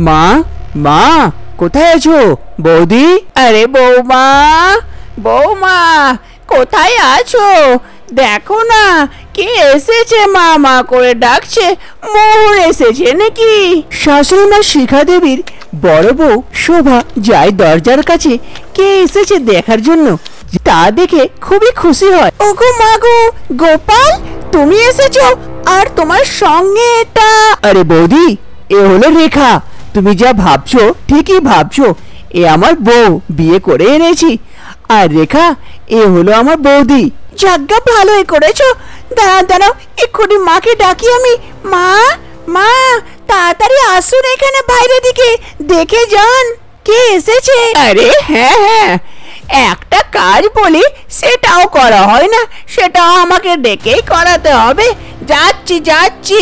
মা মা কোথায় আছো বৌদি? আরে বৌমা, বৌমা কোথায় আছো? দেখো না কে এসেছে, মা মা করে ডাকছে। মোহর এসেছে নাকি? শাশুড়ি মা শিখা দেবীর বড় বউ শোভা যায় দরজার কাছে কে এসেছে দেখার জন্য। তা দেখে খুবই খুশি হয়। ওগো মাগো, গোপাল তুমি এসেছো, আর তোমার সঙ্গে এটা? আরে বৌদি, এ হলো রেখা। তুমি যা ভাবছো ঠিকই ভাবছো, এ আমার বউ, বিয়ে করে এনেছি। আর রেখা, এ হলো আমার বৌদি। যাজ্ঞা ভালোই করেছো। দাঁড়াও দাঁড়াও, এক্ষুনি মাকে ডাকি আমি। মা মা, তাড়াতাড়ি আসুন এখানে, বাইরে দিকে দেখে যান কে এসেছে। আরে হ্যাঁ হ্যাঁ, একটা কাজ বলি, সেটাও করা হয় না, সেটাও আমাকে ডেকেই করাতে হবে। যাচ্ছি যাচ্ছি,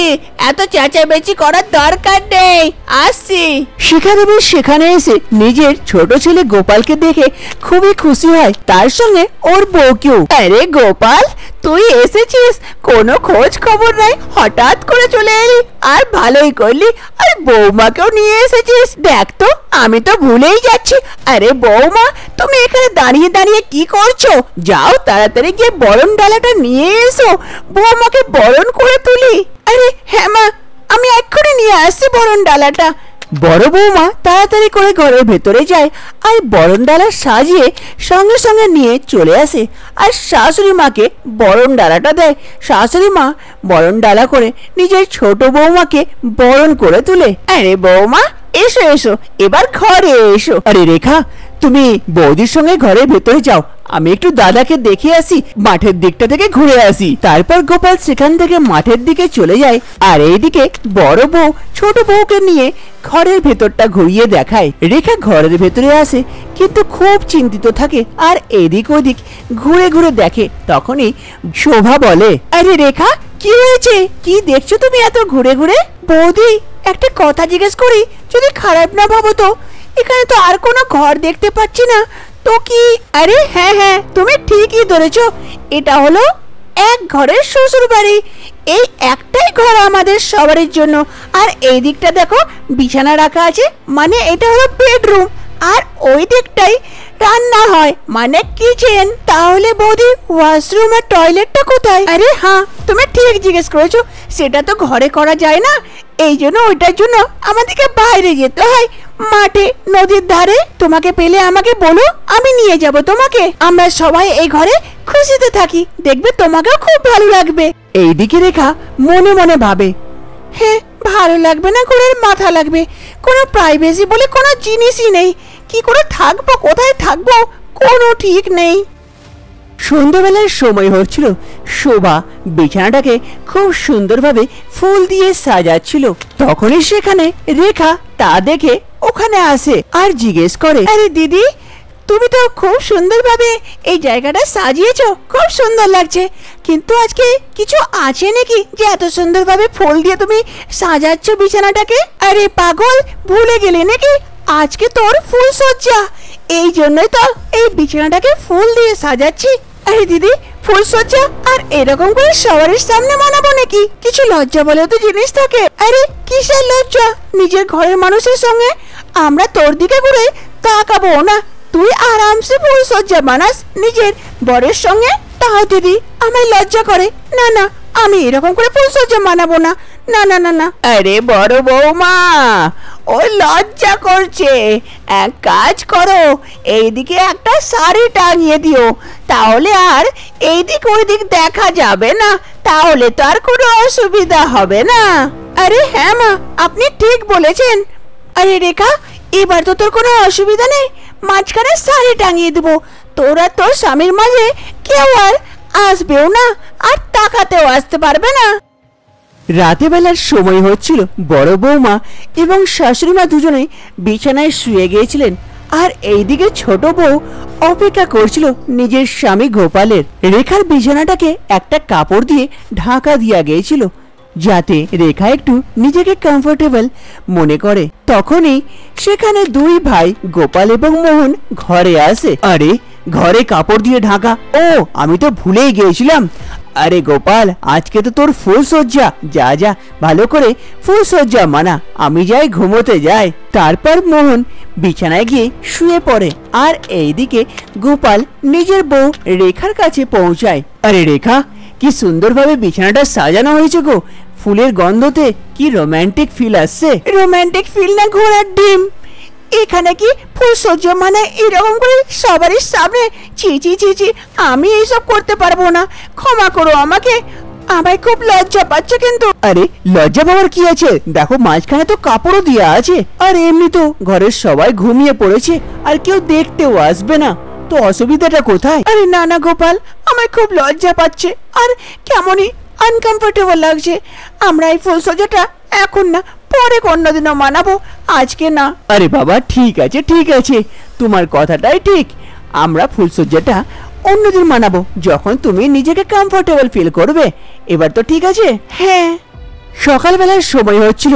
এত চেঁচামেচি করার দরকার নেই, আসছি। শিখা দেবী সেখানে এসে নিজের ছোট ছেলে গোপালকে দেখে খুবই খুশি হয়, তার সঙ্গে ওর বউকেও। আরে গোপাল, তুই এসেছিস, কোনো খোঁজ খবর নাই, হঠাৎ করে চলে এলি, আর ভালোই করলি। আর বৌমাকেও নিয়ে এসেছিস, দেখ তো আমি তো ভুলেই যাচ্ছি। আরে বৌমা, তুমি এখানে দাঁড়িয়ে দাঁড়িয়ে কি করছো? যাও তাড়াতাড়ি গিয়ে বরণ ডালাটা নিয়ে এসো, বৌমাকে বরণ করে তুলি। আরে হ্যাঁ মা, আমি এক্ষুনি নিয়ে আসছি বরণ ডালাটা। বড় বৌমা তাড়াতাড়ি করে ঘরের ভেতরে যায় আর বরণ ডালা সাজিয়ে সঙ্গে সঙ্গে নিয়ে চলে আসে, আর শাশুড়ি মাকে বরণ ডালাটা দেয়। শাশুড়ি মা বরণ ডালা করে নিজের ছোট বৌমাকে বরণ করে তুলে। আরে বৌমা, এসো এসো, এবার ঘরে এসো। আরে রেখা, তুমি বৌদির সঙ্গে ঘরের ভেতরে যাও, আমি একটু দাদাকে দেখে আসি, মাঠের দিকটা থেকে ঘুরে আসি। তারপর গোপাল সেখান থেকে মাঠের দিকে চলে যায়, আর এইদিকে বড় বউ ছোট বউকে নিয়ে ঘরের ভেতরটা ঘুরিয়ে দেখায়। রেখা ঘরের ভেতরে আসে, কিন্তু খুব চিন্তিত থাকে আর এদিক ওদিক ঘুরে ঘুরে দেখে। তখনই শোভা বলে, আরে রেখা, কি হয়েছে? কি দেখছো তুমি এত ঘুরে ঘুরে? বৌদি, একটা কথা জিজ্ঞেস করি, যদি খারাপ না ভাবো তো, এখানে তো আর কোনো ঘর দেখতে পাচ্ছি না তো কি? আরে হ্যাঁ হ্যাঁ, তুমি ঠিকই ধরেছো, এটা হলো এক ঘরের শ্বশুর বাড়ি। এই একটাই ঘর আমাদের সবারই জন্য। আর এই দিকটা দেখো, বিছানা রাখা আছে, মানে এটা হলো বেডরুম। আর ওই দিকটাই রান্না হয়, মানে কিচেন। তাহলে বৌদি, ওয়াশরুম আর টয়লেটটা কোথায়? আরে হ্যাঁ, তুমি ঠিক জিজ্ঞেস করেছো, সেটা তো ঘরে করা যায় না, এই জন্য ওইটার জন্য আমাদেরকে বাইরে যেতে হয়, মাঠে, নদীর ধারে। তোমাকে পেলে আমাকে বলো, আমি নিয়ে যাব তোমাকে। আমরা সবাই এই ঘরে খুশিতে থাকি, দেখবে তোমাকেও খুব ভালো লাগবে। এইদিকে রেখা মনে মনে ভাবে, হ্যাঁ, ভালো লাগবে না করে মাথা লাগবে, কোনো প্রাইভেসি বলে কোনো জিনিসই নেই। কি করে থাকবো, কোথায় থাকবো, কোনো ঠিক নেই। সন্ধ্যাবেলার সময় হচ্ছিল, শোভা বিছানাটাকে খুব সুন্দরভাবে ফুল দিয়ে সাজাচ্ছিল। তখনই সেখানে রেখা তা দেখে ওখানে আসে আর জিজ্ঞেস করে, আরে দিদি, তুমি তো খুব সুন্দরভাবে এই জায়গাটা সাজিয়েছো, খুব সুন্দর লাগছে, কিন্তু আজকে কিছু আছে নাকি যে এত সুন্দরভাবে ফুল দিয়ে তুমি সাজাচ্ছ বিছানাটাকে? আরে পাগল, ভুলে গেলে নাকি আজকে তোর ফুল সজ্জা? এই জন্যই তো এই বিছানাটাকে ফুল দিয়ে সাজাচ্ছি। আরে দিদি, ফুল সজ্জা আর এরকম করে সবার সামনে মানাবো নাকি? কিছু লজ্জা বলে তো জিনিস থাকে। আরে কিসের লজ্জা? নিজের ঘরের মানুষের সঙ্গে আমরা তোর দিকে ঘুরে তাকাবো না? তুই আরামসে ফুল সজ্জা বানাস নিজের বরের সঙ্গে, তাও দিদি আমায় লজ্জা করে। না না, আমি এরকম করে ফুল সজ্জা মানাবো না, না না না না। আরে বড় বৌমা, ও লজ্জা করছে। এক কাজ করো, এইদিকে একটা শাড়ি টাঙিয়ে দিও, তাহলে আর এইদিক ওইদিক দেখা যাবে না, তাহলে তো আর কোনো অসুবিধা হবে না। আরে হ্যাঁ মা, আপনি ঠিক বলেছেন। আরে রেখা, এবার তো তোর কোনো অসুবিধা নেই, মাঝখানে শাড়ি টাঙিয়ে দেবো, তোরা তোর স্বামীর মাঝে কেউ আর আসবেও না, আর তাকাতেও আসতে পারবে না। রাতে বেলার সময় হচ্ছিল, বড় বৌমা এবং শাশুড়ি মা দুজনেই বিছানায় শুয়ে গিয়েছিলেন, আর এইদিকে ছোট বউ অপেক্ষা করছিল নিজের স্বামী গোপালের। রেখার বিছানাটাকে একটা কাপড় দিয়ে ঢাকা দিয়া গিয়েছিল, যাতে রেখা একটু নিজেকে কমফোর্টেবল মনে করে। তখনই সেখানে দুই ভাই গোপাল এবং মোহন ঘরে আসে। আরে ঘরে কাপড় দিয়ে ঢাকা, ও আমি তো ভুলেই গিয়েছিলাম, আরে গোপাল, আজকে তো তোর ফুল সজ্জা, যা যা ভালো করে ফুল সজ্জা মানা, আমি যাই ঘুমোতে যাই। তারপর মোহন বিছানায় গিয়ে শুয়ে পড়ে, আর এইদিকে গোপাল নিজের বউ রেখার কাছে পৌঁছায়। আরে রেখা, কি সুন্দরভাবে বিছানাটা সাজানো হয়েছে গো, ফুলের গন্ধতে কি রোমান্টিক ফিল আসছে। রোমান্টিক ফিল না ঘোড়ার ডিম, এখানে কি ফুল সজ্জা মানে এরকম করে সবারই সামনে? ছি ছি ছি ছি, আমি এইসব করতে পারবো না, ক্ষমা করো আমাকে, আমায় খুব লজ্জা পাচ্ছে। কিন্তু আরে লজ্জা পাওয়ার কি আছে, দেখো মাঝখানে তো কাপড়ও দেওয়া আছে, আর এমনি তো ঘরের সবাই ঘুমিয়ে পড়েছে, আর কেউ দেখতেও আসবে না, তো অসুবিধাটা কোথায়? আরে না না গোপাল, আমায় খুব লজ্জা পাচ্ছে আর কেমনই আনকমফোর্টেবল লাগছে। আমরা এই ফুল সজ্জাটা এখন না, পরে অন্যদিনও মানাবো, আজকে না। আরে বাবা ঠিক আছে ঠিক আছে, তোমার কথাটাই ঠিক, আমরা ফুলসজ্জাটা অন্যদিন মানাবো, যখন তুমি নিজেকে কমফোর্টেবল ফিল করবে। এবার তো ঠিক আছে? হ্যাঁ। সকালবেলার সময় হচ্ছিল,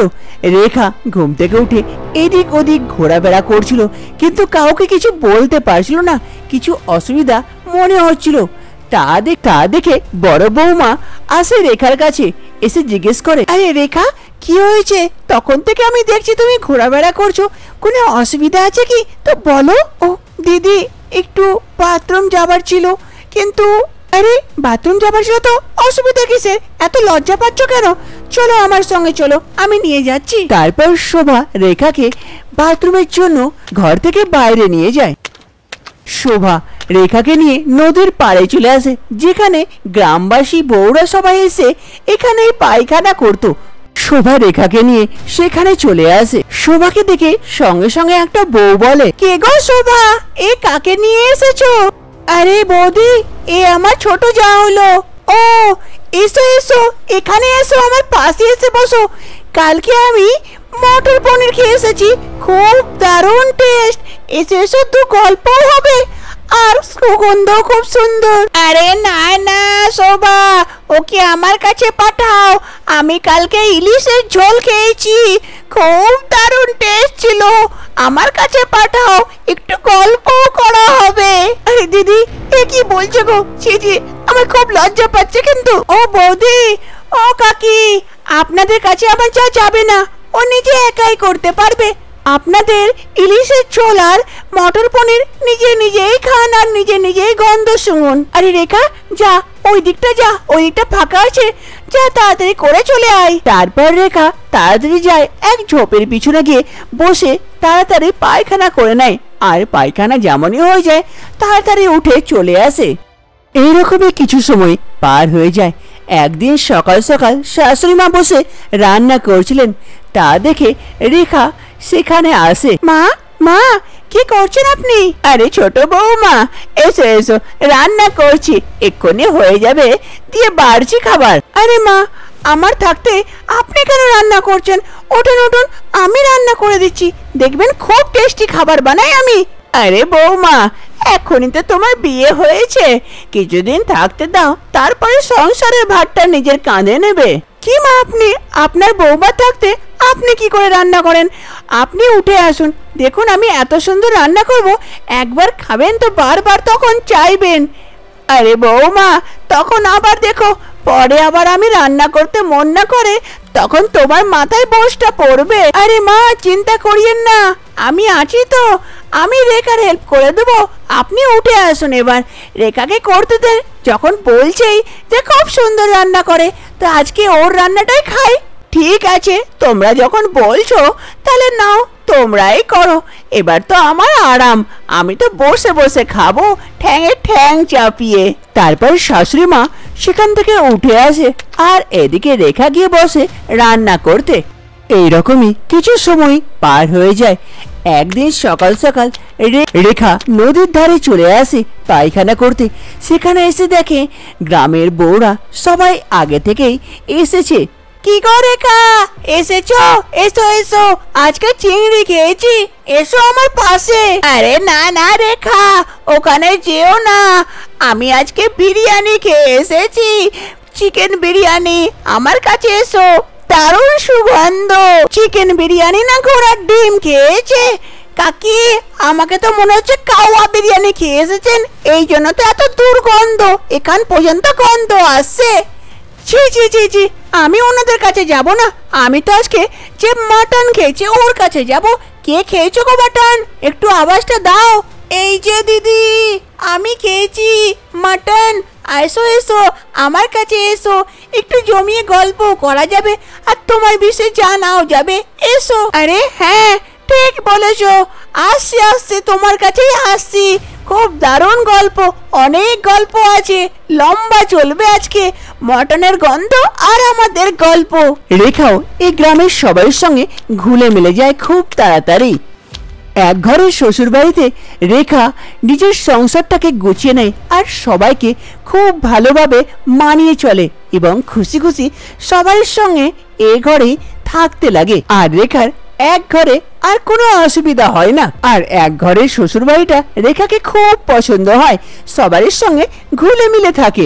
রেখা ঘুম থেকে উঠে এদিক ওদিক ঘোরাফেরা করছিল, কিন্তু কাউকে কিছু বলতে পারছিল না, কিছু অসুবিধা মনে হচ্ছিল। তা দেখে বড় বৌমা আসে রেখার কাছে, এসে জিজ্ঞেস করে, আরে রেখা, কি হয়েছে? তখন থেকে আমি দেখছি তুমি ঘোরাফেরা করছো, কোনো অসুবিধা আছে কি? তো বলো। ও দিদি, একটু বাথরুম যাবার ছিল। কিন্তু আরে বাথরুম যাবার ছিল তো অসুবিধা কিসের? এত লজ্জা পাচ্ছ কেন? চলো আমার সঙ্গে চলো, আমি নিয়ে যাচ্ছি। তারপর শোভা রেখাকে বাথরুমের জন্য ঘর থেকে বাইরে নিয়ে যায়। শোভা রেখাকে নিয়ে নদীর পাড়ে চলে আসে, যেখানে গ্রামবাসী বউরা সবাই এসে এখানে পায়খানা করত। শোভা রেখাকে নিয়ে সেখানে চলে আসে। শোভাকে দেখে সঙ্গে সঙ্গে একটা বউ বলে, কে গো শোভা, এ কাকে নিয়ে এসেছো? আরে বৌদি, এ আমার ছোট যা হলো। ও এসো এসো, এখানে এসো, আমার পাশে এসে বসো। কালকে আমি মটর পনির খেয়ে এসেছি, খুব দারুণ টেস্ট। এসো এসো, দু গল্পও হবে আর সুগন্ধ খুব সুন্দর। আরে না না শোভা, ওকে আমার কাছে পাঠাও, আমি কালকে ইলিশের ঝোল খেয়েছি, খুব দারুণ টেস্ট ছিল, আমার কাছে পাঠাও, একটু গল্পও করা হবে। আরে দিদি, এ কি বলছো গো? ছি ছি, আমার খুব লজ্জা পাচ্ছে। কিন্তু ও বৌদি, ও কাকি, আপনাদের কাছে আমার যা যাবে না, ও নিজে একাই করতে পারবে। আপনাদের ইলিশের ঝোল আর মটর পনির নিজে নিজেই খান আর নিজে নিজেই গন্ধ শুনুন। আরে রেখা, যা ওই দিকটা যা, ওই দিকটা ফাঁকা আছে, যা তাড়াতাড়ি করে চলে আয়। তারপর রেখা তাড়াতাড়ি যায়, এক ঝোপের পিছনে গিয়ে বসে তাড়াতাড়ি পায়খানা করে নেয়, আর পায়খানা যেমনই হয়ে যায় তাড়াতাড়ি উঠে চলে আসে। এইরকমই কিছু সময় পার হয়ে যায়। একদিন সকাল সকাল শাশুড়ি মা বসে রান্না করছিলেন, তা দেখে রেখা সেখানে আসে। মা মা, কি করছেন আপনি? আরে ছোট বৌমা, এসো এসো, রান্না করছি, এক্ষুনি হয়ে যাবে, দিয়ে বাড়ছি খাবার। আরে মা, আমার থাকতে আপনি কেন রান্না করছেন? উঠুন উঠুন, আমি রান্না করে দিচ্ছি, দেখবেন খুব টেস্টি খাবার বানাই আমি। আরে বৌমা, এখনই তো তোমার বিয়ে হয়েছে, কিছুদিন থাকতে দাও, তারপরে সংসারের ভারটা নিজের কাঁধে নেবে। কি মা আপনি, আপনার বৌমা থাকতে আপনি কি করে রান্না করেন? আপনি উঠে আসুন, দেখুন আমি এত সুন্দর রান্না করব, একবার খাবেন তো বারবার তখন চাইবেন। আরে বৌমা, তখন আবার দেখো, পরে আবার আমি রান্না করতে মন না করে, তখন তোমার মাথায় বোঝটা পড়বে। আরে মা, চিন্তা করিয়েন না, আমি আছি তো, আমি রেখার হেল্প করে দেবো, আপনি উঠে আসুন। এবার রেখাকে করতে দেন, যখন বলছেই যে খুব সুন্দর রান্না করে, তো আজকে ওর রান্নাটাই খাই। ঠিক আছে, তোমরা যখন বলছো তাহলে নাও, তোমরাই করো, এবার তো আমার আরাম, আমি তো বসে বসে খাবো ঠ্যাঙে ঠ্যাং চাপিয়ে। তারপর শাশুড়ি মা সেখান থেকে উঠে আসে, আর এদিকে রেখা গিয়ে বসে রান্না করতে। এইরকমই কিছু সময় পার হয়ে যায়। একদিন সকাল সকাল রেখা নদীর ধারে চলে আসে পায়খানা করতে। সেখানে এসে দেখে গ্রামের বউরা সবাই আগে থেকেই এসেছে। কি গো রেখা, এসেছো? এসো এসো, আজকে চিংড়ি খেয়েছি, এসো আমার পাশে। আরে না না রেখা, ওখানে যেও না, আমি আজকে বিরিয়ানি খেয়ে এসেছি, চিকেন বিরিয়ানি, আমার কাছে এসো, দারুণ সুগন্ধ। চিকেন বিরিয়ানি না ঘোড়ার ডিম খেয়েছে? কাকি, আমাকে তো মনে হচ্ছে কাওয়া বিরিয়ানি খেয়ে এসেছেন, এই জন্য তো এত দুর্গন্ধ, এখান পর্যন্ত গন্ধ আসছে। ছি ছি ছি ছি, আমি ওনাদের কাছে যাব না, আমি তো আজকে যে মাটন খেয়েছি ওর কাছে যাব। কে খেয়েছো গো মাটন? একটু আওয়াজটা দাও। এই যে দিদি, আমি খেয়েছি মাটন। এসো এসো, আমার কাছে এসো, একটু জমিয়ে গল্প করা যাবে আর তোমার বিষয়ে জানাও যাবে। এসো। আরে হ্যাঁ, ঠিক বলেছো, আসছি আসছি, তোমার কাছেই আসছি। খুব দারুণ গল্প, অনেক গল্প আছে, লম্বা চলবে আজকে। মটনের গন্ধ আর আমাদের গল্প। রেখাও এই গ্রামের সবার সঙ্গে ঘুলে মিলে যায় খুব তাড়াতাড়ি। এক ঘরের শ্বশুর বাড়িতে রেখা নিজের সংসারটাকে গুছিয়ে নেয় আর সবাইকে খুব ভালোভাবে মানিয়ে চলে এবং খুশি খুশি সবার সঙ্গে এ ঘরে থাকতে লাগে। আর রেখার এক ঘরে আর কোনো অসুবিধা হয় না, আর এক ঘরের শ্বশুর বাড়িটা রেখাকে খুব পছন্দ হয়, সবার সঙ্গে ঘুলে মিলে থাকে।